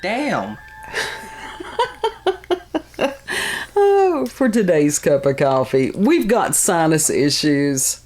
Damn. Oh, for today's cup of coffee, we've got sinus issues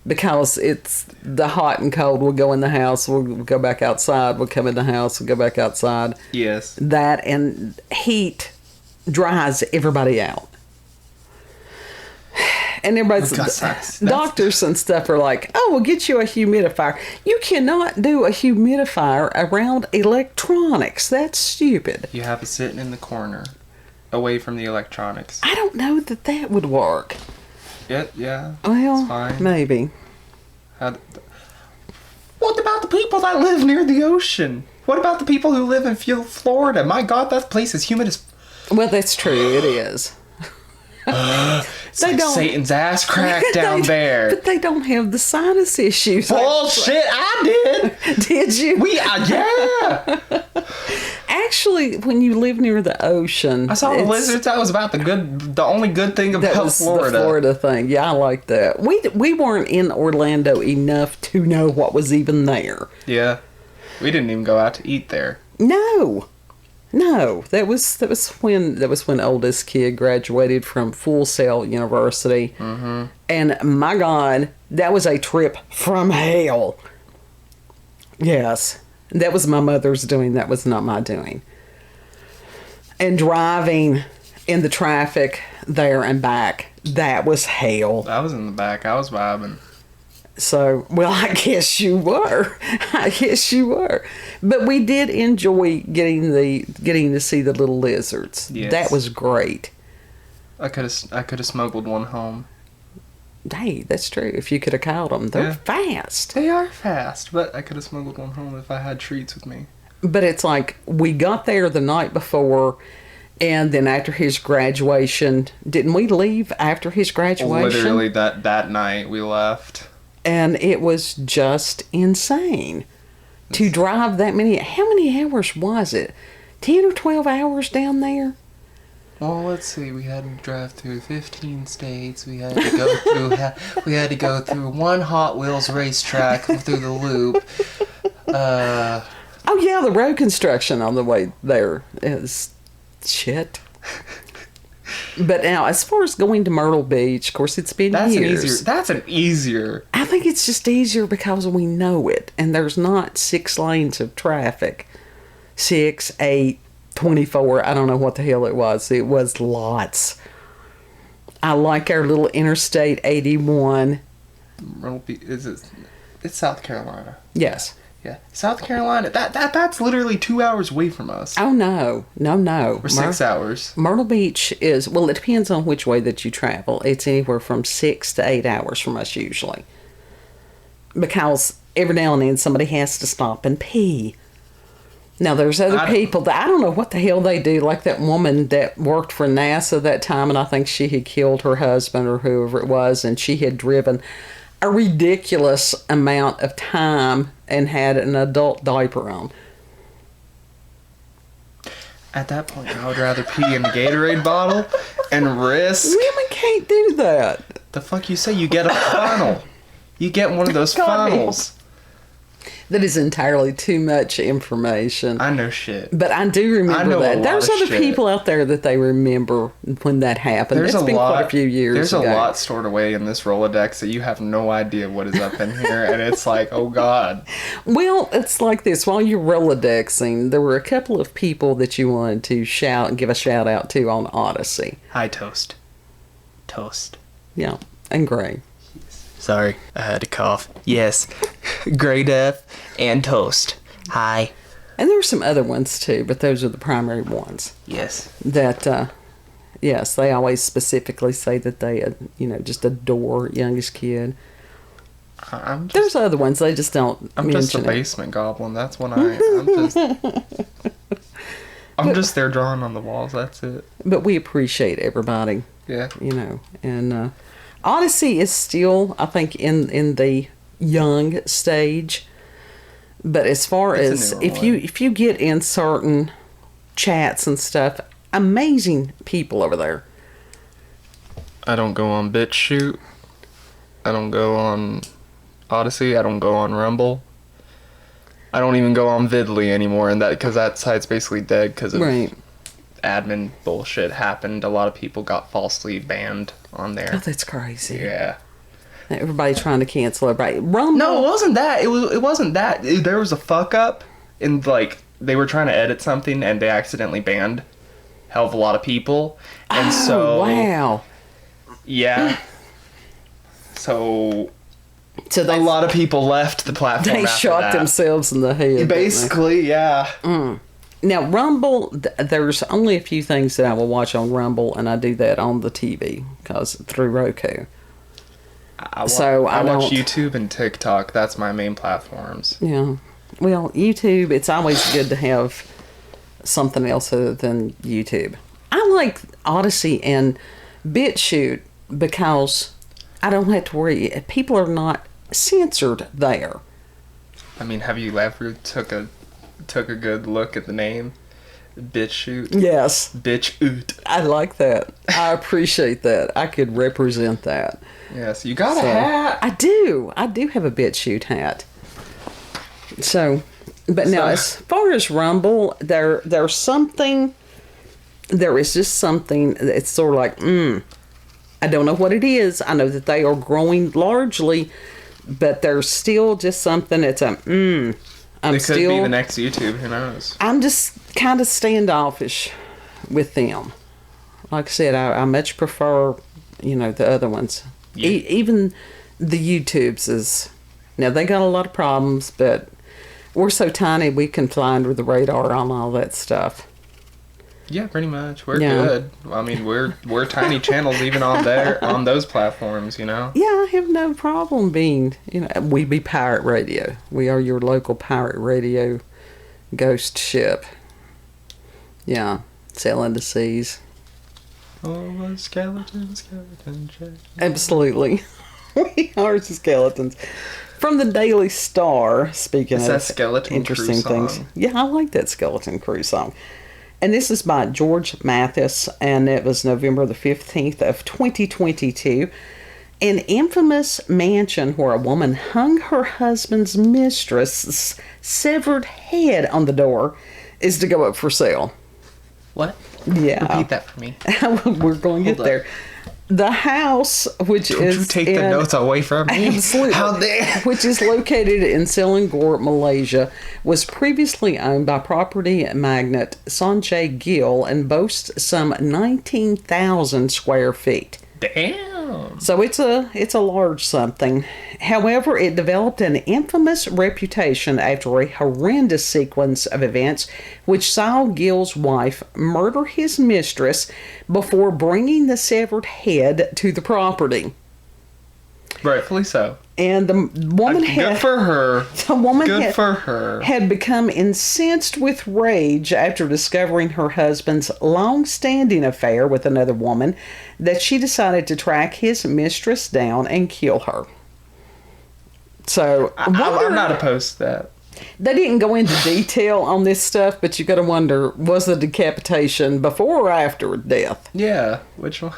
because it's the hot and cold. We'll go in the house, we'll go back outside, we'll come in the house, we'll go back outside. Yes. That and heat dries everybody out. And everybody's, doctors and stuff are like, oh, we'll get you a humidifier. You cannot do a humidifier around electronics. That's stupid. You have it sitting in the corner, away from the electronics. I don't know that would work. Yeah. Well, it's fine. Maybe. What about the people that live near the ocean? What about the people who live in Florida? My God, that place is humid as... Well, that's true. It is. It's like Satan's ass crack down there. But they don't have the sinus issues. Bullshit, I did. Did you? Yeah. Actually, when you live near the ocean, I saw the lizards. That was about the only good thing about Florida. The Florida thing. Yeah, I like that. We weren't in Orlando enough to know what was even there. Yeah, we didn't even go out to eat there. No, that was when oldest kid graduated from Full Sail University, and my God, that was a trip from hell. Yes, that was my mother's doing. That was not my doing. And driving in the traffic there and back, that was hell. I was in the back. I was vibing. So, well, I guess you were. But we did enjoy getting to see the little lizards. Yes. That was great. I could have smuggled one home. Hey, that's true. If you could have caught them, they're fast. They are fast, but I could have smuggled one home if I had treats with me. But it's like we got there the night before, and then after his graduation, didn't we leave after his graduation? Literally that night we left. And it was just insane to drive that many. How many hours was it? 10 or 12 hours down there? Well, let's see. We had to drive through 15 states. We had to go through. We had to go through one Hot Wheels racetrack through the loop. Oh yeah, the road construction on the way there is shit. But now, as far as going to Myrtle Beach, of course, it's been years. That's an easier. I think it's just easier because we know it, and there's not 6 lanes of traffic. 6, 8, 24. I don't know what the hell it was. It was lots. I like our little Interstate 81. Myrtle Beach it's South Carolina. Yes. Yeah, South Carolina. That's literally 2 hours away from us. Oh no. Or 6 hours. Myrtle Beach is, well, it depends on which way that you travel. It's anywhere from 6 to 8 hours from us usually, because every now and then somebody has to stop and pee. Now there's other people that I don't know what the hell they do. Like that woman that worked for NASA that time, and I think she had killed her husband or whoever it was, and she had driven a ridiculous amount of time and had an adult diaper on. At that point, I would rather pee in a Gatorade bottle and risk... Women can't do that. The fuck you say? You get a funnel. You get one of those funnels. That is entirely too much information. I know shit. But I do remember that. There's other people out there that they remember when that happened. It's been quite a few years ago. There's a lot stored away in this Rolodex that you have no idea what is up in here. And it's like, oh God. Well, it's like this. While you're Rolodexing, there were a couple of people that you wanted to give a shout out to on Odyssey. Hi, Toast. Yeah, and Gray. Sorry, I had to cough. Yes, Gray Death and Toast. Hi. And there were some other ones too, but those are the primary ones. Yes. That, yes, they always specifically say that they, just adore youngest kid. There's other ones, they just don't I'm just a basement goblin. That's what I am. I'm just there drawing on the walls. That's it. But we appreciate everybody. Yeah. And Odyssey is still, I think, in the young stage. But as far as if you get in certain chats and stuff, amazing people over there. I don't go on BitChute. I don't go on Odyssey. I don't go on Rumble. I don't even go on Vidly anymore, and because that site's basically dead because of Right. admin bullshit happened. A lot of people got falsely banned on there. Oh, that's crazy. Yeah. Everybody trying to cancel everybody. Rumble. No, it wasn't that. It wasn't that. There was a fuck up, and like they were trying to edit something, and they accidentally banned hell of a lot of people, and so wow. yeah. So So a lot of people left the platform. they after shot that. themselves in the head. Basically, yeah. Now, Rumble, there's only a few things that I will watch on Rumble, and I do that on the TV because through Roku. I watch don't- YouTube and TikTok. That's my main platforms. Yeah. Well, YouTube, it's always good to have something else other than YouTube. I like Odyssey and BitChute because I don't have to worry. People are not censored there. I mean, have you ever took a good look at the name? BitChute. Yes. BitChute. I like that. I appreciate that. I could represent that. Yes, you got a hat. I do. I do have a BitChute hat. So, but now as far as Rumble, there is just something that's sort of like, I don't know what it is. I know that they are growing largely, but there's still just something that's It could be the next YouTube. Who knows? I'm just kind of standoffish with them. Like I said, I much prefer, the other ones. Yeah. Even the YouTubes is, now they got a lot of problems, but we're so tiny we can fly under the radar on all that stuff. Yeah, pretty much. We're good. I mean, we're tiny channels even on those platforms. Yeah, I have no problem being, we be pirate radio. We are your local pirate radio ghost ship. Yeah, sailing the seas. Oh, a skeleton check. Absolutely. We are skeletons. From the Daily Star, speaking It's of that Skeleton interesting Crew things. song. Yeah, I like that Skeleton Crew song. And this is by George Mathis, and it was November the 15th of 2022. An infamous mansion where a woman hung her husband's mistress' severed head on the door is to go up for sale. What? Yeah. Repeat that for me. We're going to get there. The house, which Don't is you take the notes away from me? Absolutely. How dare? Which is located in Selangor, Malaysia, was previously owned by property magnate Sanjay Gill and boasts some 19,000 square feet. Damn. So it's a large something. However, it developed an infamous reputation after a horrendous sequence of events which saw Gill's wife murder his mistress before bringing the severed head to the property. Rightfully so. And the woman Good for her. The woman Good for her. had become incensed with rage after discovering her husband's long-standing affair with another woman that she decided to track his mistress down and kill her. So I'm not opposed to that. They didn't go into detail on this stuff, but you got to wonder, was the decapitation before or after death? Yeah. Which one?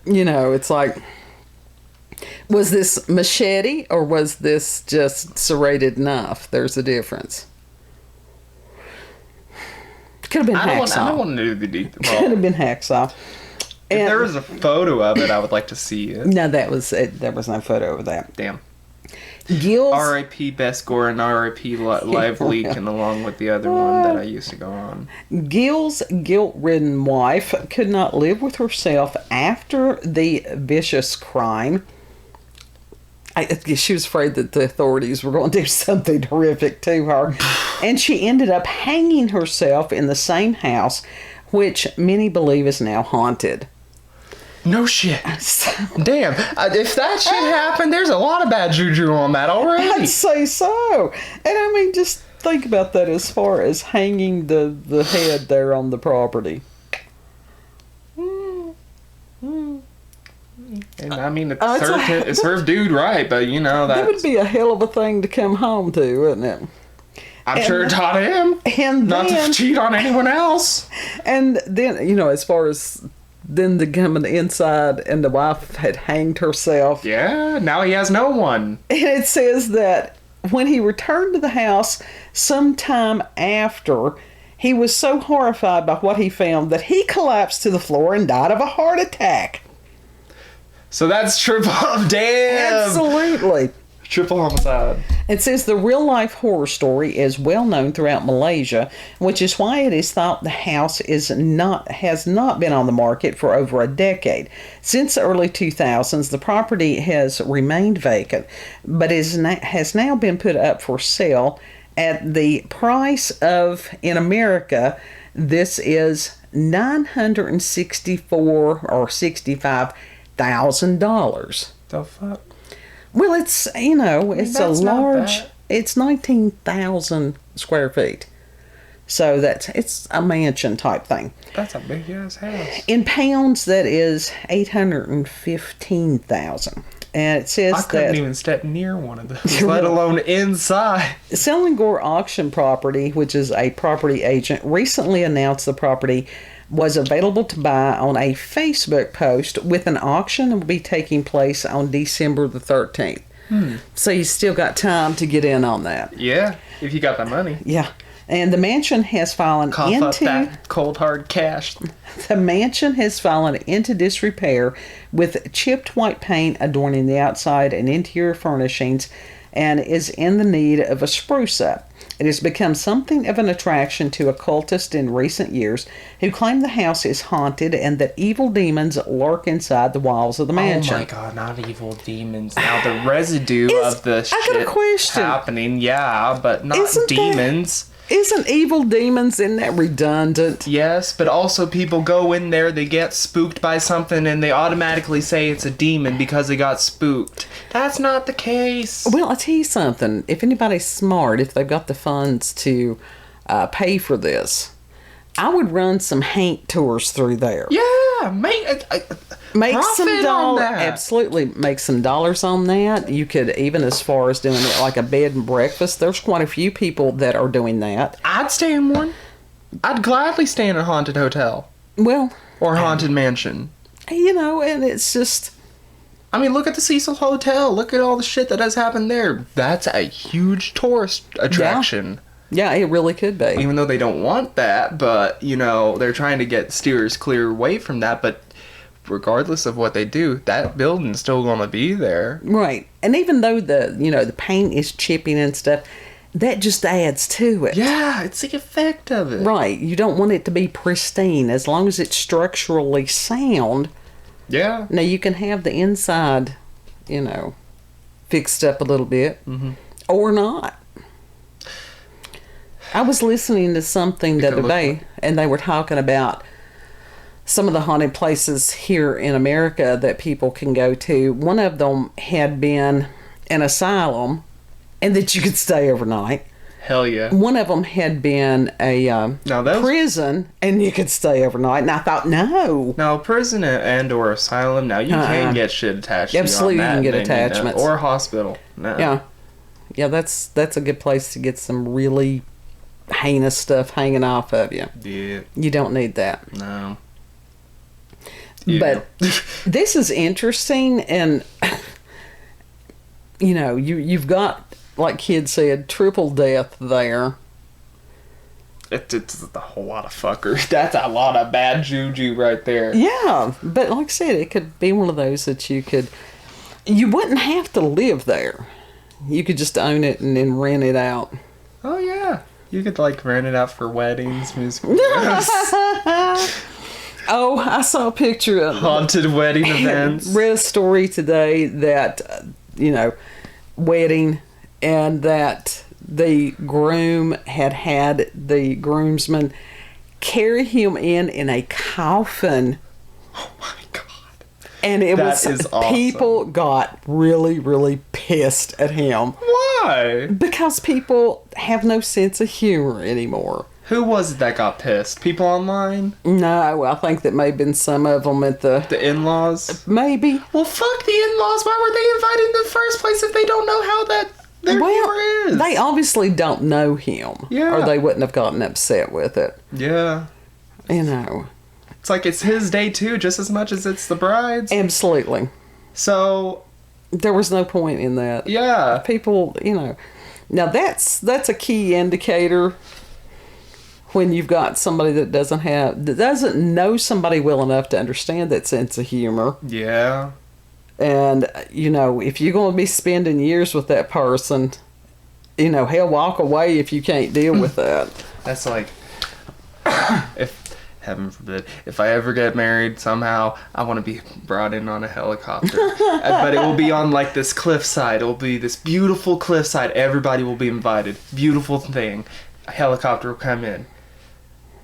It's like, was this machete or was this just serrated knife? There's a difference. Could have been hacksaw. I don't want to do the detail. Could have been hacksaw. If there was a photo of it, I would like to see it. No, there was no photo of that. Damn. Gill's R.I.P. Best Gore and R.I.P. Live Leaking along with the other one that I used to go on. Gill's guilt-ridden wife could not live with herself after the vicious crime. She was afraid that the authorities were going to do something horrific to her. And she ended up hanging herself in the same house, which many believe is now haunted. No shit. Damn. If that shit happened, there's a lot of bad juju on that already. I'd say so. And I mean, just think about that as far as hanging the head there on the property. And I mean, it served dude right, but that would be a hell of a thing to come home to, wouldn't it? I'm sure it taught him And not then, to cheat on anyone else. And then, as far as then the coming inside and the wife had hanged herself. Yeah, now he has no one. And it says that when he returned to the house sometime after, he was so horrified by what he found that he collapsed to the floor and died of a heart attack. So that's triple. Damn. Absolutely. Triple homicide. It says the real-life horror story is well known throughout Malaysia, which is why it is thought the house has not been on the market for over a decade. Since the early 2000s, the property has remained vacant, but has now been put up for sale at the price of, in America, this is $964 or $65,000. The fuck? Well, it's, it's a large, it's 19,000 square feet. So it's a mansion type thing. That's a big ass house. In pounds, that is 815,000. And it says I couldn't even step near one of those, let alone inside. Selangor Auction Property, which is a property agent, recently announced the property was available to buy on a Facebook post with an auction that will be taking place on December the 13th. So you still got time to get in on that. Yeah, if you got the money. Yeah. And the mansion has fallen Cough up that cold hard cash. The mansion has fallen into disrepair, with chipped white paint adorning the outside and interior furnishings, and is in the need of a spruce up. It has become something of an attraction to occultists in recent years, who claim the house is haunted and that evil demons lurk inside the walls of the mansion. Oh my god, not evil demons. Now the residue of the shit happening, yeah, but not demons. Isn't evil demons, isn't that redundant? Yes, but also people go in there, they get spooked by something, and they automatically say it's a demon because they got spooked. That's not the case. Well, I'll tell you something. If anybody's smart, if they've got the funds to pay for this, I would run some haint tours through there. Yeah, make some dollars. Absolutely, make some dollars on that. You could, even as far as doing it like a bed and breakfast, there's quite a few people that are doing that. I'd stay in one. I'd gladly stay in a haunted hotel. Well, or haunted mansion. And it's just, I mean, look at the Cecil Hotel. Look at all the shit that has happened there. That's a huge tourist attraction. Yeah, it really could be. Even though they don't want that, but, they're trying to get steers clear away from that. But regardless of what they do, that building's still going to be there. Right. And even though the paint is chipping and stuff, that just adds to it. Yeah, it's the effect of it. Right. You don't want it to be pristine. As long as it's structurally sound. Yeah. Now, you can have the inside, fixed up a little bit. Mm-hmm. Or not. I was listening to something the other day, and they were talking about some of the haunted places here in America that people can go to. One of them had been an asylum, and that you could stay overnight. Hell yeah. One of them had been a prison, and you could stay overnight. And I thought, no. Now, prison and or asylum, now you can get shit attached to you. Absolutely, you can get attachments. Or hospital. No. Yeah. Yeah, that's a good place to get some really heinous stuff hanging off of you. Yeah. You don't need that. No. Yeah. But this is interesting, and you've got, like Kid said, triple death there. It's a whole lot of fucker. That's a lot of bad juju right there. Yeah, but like I said, it could be one of those that you wouldn't have to live there. You could just own it and then rent it out. Oh yeah, you could rent it out for weddings, music. Oh, I saw a picture of haunted wedding events. Read a story today that, wedding, and that the groom had the groomsman carry him in a coffin. Oh my God. And that is awesome. People got really, really pissed at him. Why? Because people have no sense of humor anymore. Who was it that got pissed? People online? No, I think that may have been some of them at the in-laws? Maybe. Well, fuck the in-laws. Why were they invited in the first place if they don't know how their humor is? They obviously don't know him. Yeah. Or they wouldn't have gotten upset with it. Yeah. It's like it's his day too, just as much as it's the bride's. Absolutely. So. There was no point in that. Yeah. People, Now that's a key indicator when you've got somebody that doesn't know somebody well enough to understand that sense of humor. Yeah. And, if you're going to be spending years with that person, hell, walk away if you can't deal with that. That's like, if, heaven forbid, if I ever get married somehow, I want to be brought in on a helicopter. But it will be on like this cliffside. It will be this beautiful cliffside. Everybody will be invited. Beautiful thing. A helicopter will come in.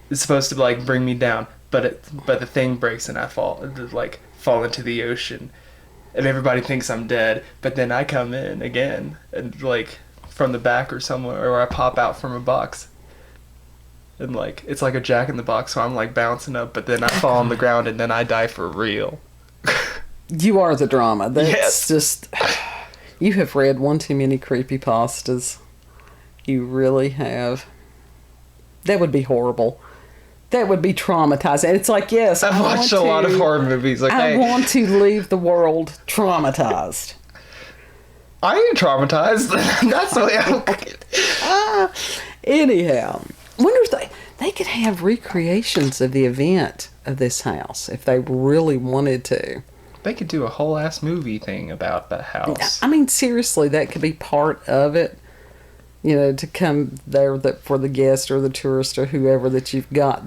It's supposed to like bring me down, but the thing breaks and I fall into the ocean. And everybody thinks I'm dead, but then I come in again, and like from the back or somewhere, or I pop out from a box, and like it's like a Jack in the Box, so I'm like bouncing up, but then I fall on the ground, and then I die for real. You are the drama. That's yes. Just you have read one too many creepypastas. You really have. That would be horrible. That would be traumatizing. It's like, yes, I've watched a lot of horror movies. Like, I want to leave the world traumatized. I ain't traumatized. That's the way I look at it. Anyhow, wonder if they could have recreations of the event of this house if they really wanted to. They could do a whole ass movie thing about that house. I mean, seriously, that could be part of it. To come there for the guest or the tourist or whoever, that you've got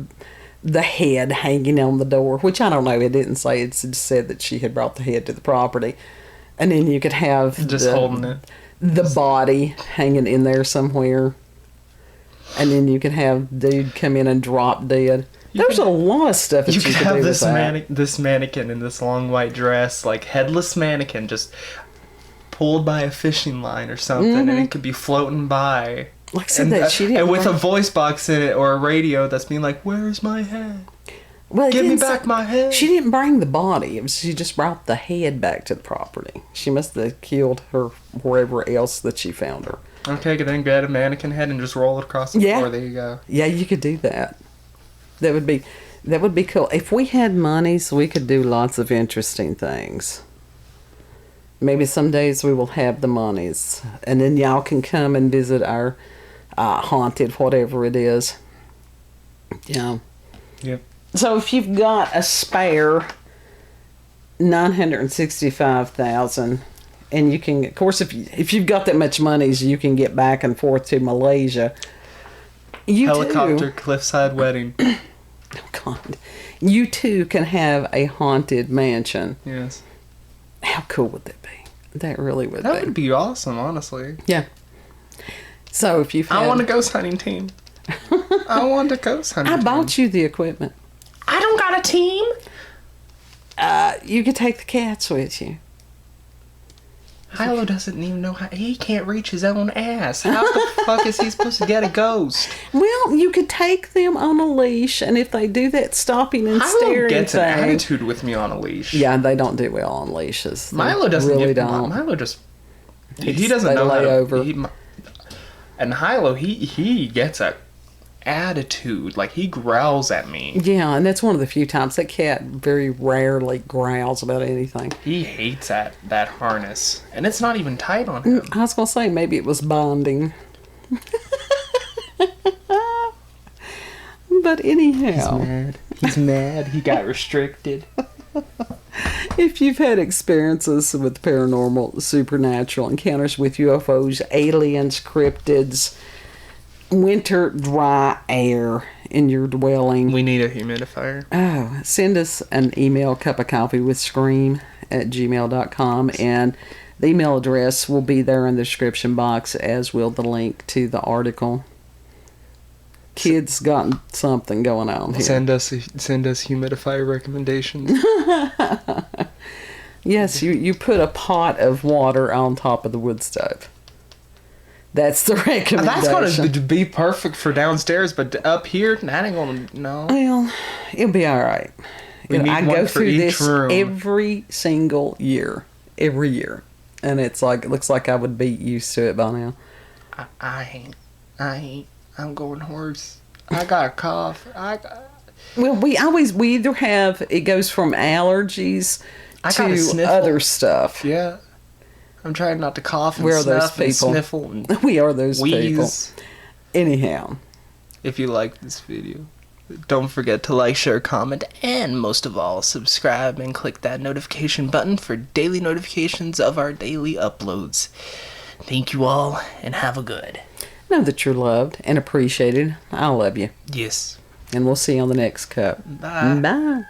the head hanging on the door, which I don't know. It didn't say. It just said that she had brought the head to the property. And then you could have holding it. The body hanging in there somewhere. And then you could have dude come in and drop dead. There's a lot of stuff that you could have do this with that. this mannequin in this long white dress, like headless mannequin, just pulled by a fishing line or something, and it could be floating by. Like I said, that she didn't. And with a voice box in it or a radio that's being like, "Where's my head? Well, Give me back my head." She didn't bring the body. She just brought the head back to the property. She must have killed her wherever else that she found her. Okay, then get a mannequin head and just roll it across the floor. There you go. Yeah, you could do that. That would be cool. If we had monies, we could do lots of interesting things. Maybe some days we will have the monies, and then y'all can come and visit our haunted whatever it is. Yep. So if you've got a spare $965,000, and you can, of course, if you've got that much money, you can get back and forth to Malaysia. Helicopter cliffside wedding. Oh God, you too can have a haunted mansion. Yes. How cool would that be? That really would be. That would be awesome, honestly. Yeah. So if you've had... I want a ghost hunting team. I want a ghost hunting team. I bought you the equipment. I don't got a team. You could take the cats with you. Hilo doesn't even know how... He can't reach his own ass. How the fuck is he supposed to get a ghost? Well, you could take them on a leash, and if they do that stopping and staring Hilo gets thing... an attitude with me on a leash. Yeah, they don't do well on leashes. Milo doesn't really don't. Milo just... He doesn't know how to... over. And Hilo, he gets a attitude. Like, he growls at me. Yeah, and that's one of the few times that cat very rarely growls about anything. He hates that harness. And it's not even tight on him. I was going to say, maybe it was bonding. But anyhow. He's mad. He got restricted. If you've had experiences with paranormal, supernatural encounters with UFOs, aliens, cryptids, winter dry air in your dwelling. We need a humidifier. Oh, send us an email, cupofcoffeewithscream@gmail.com, and the email address will be there in the description box, as will the link to the article. Kids got something going on here. Send us humidifier recommendations. Yes, you put a pot of water on top of the wood stove. That's the recommendation. That's going to be perfect for downstairs, but up here, that ain't going to, no. Well, it'll be all right. I go through this every single year. Every year. And it looks like I would be used to it by now. I ain't. I'm going hoarse. I got a cough. Well, we either have, it goes from allergies to other stuff. Yeah. I'm trying not to cough and We are those snuff and people. sniffle and We are those wheeze. people. Anyhow. If you like this video, don't forget to like, share, comment, and most of all, subscribe and click that notification button for daily notifications of our daily uploads. Thank you all, and have a good. Know that you're loved and appreciated. I love you. Yes. And we'll see you on the next cup. Bye. Bye.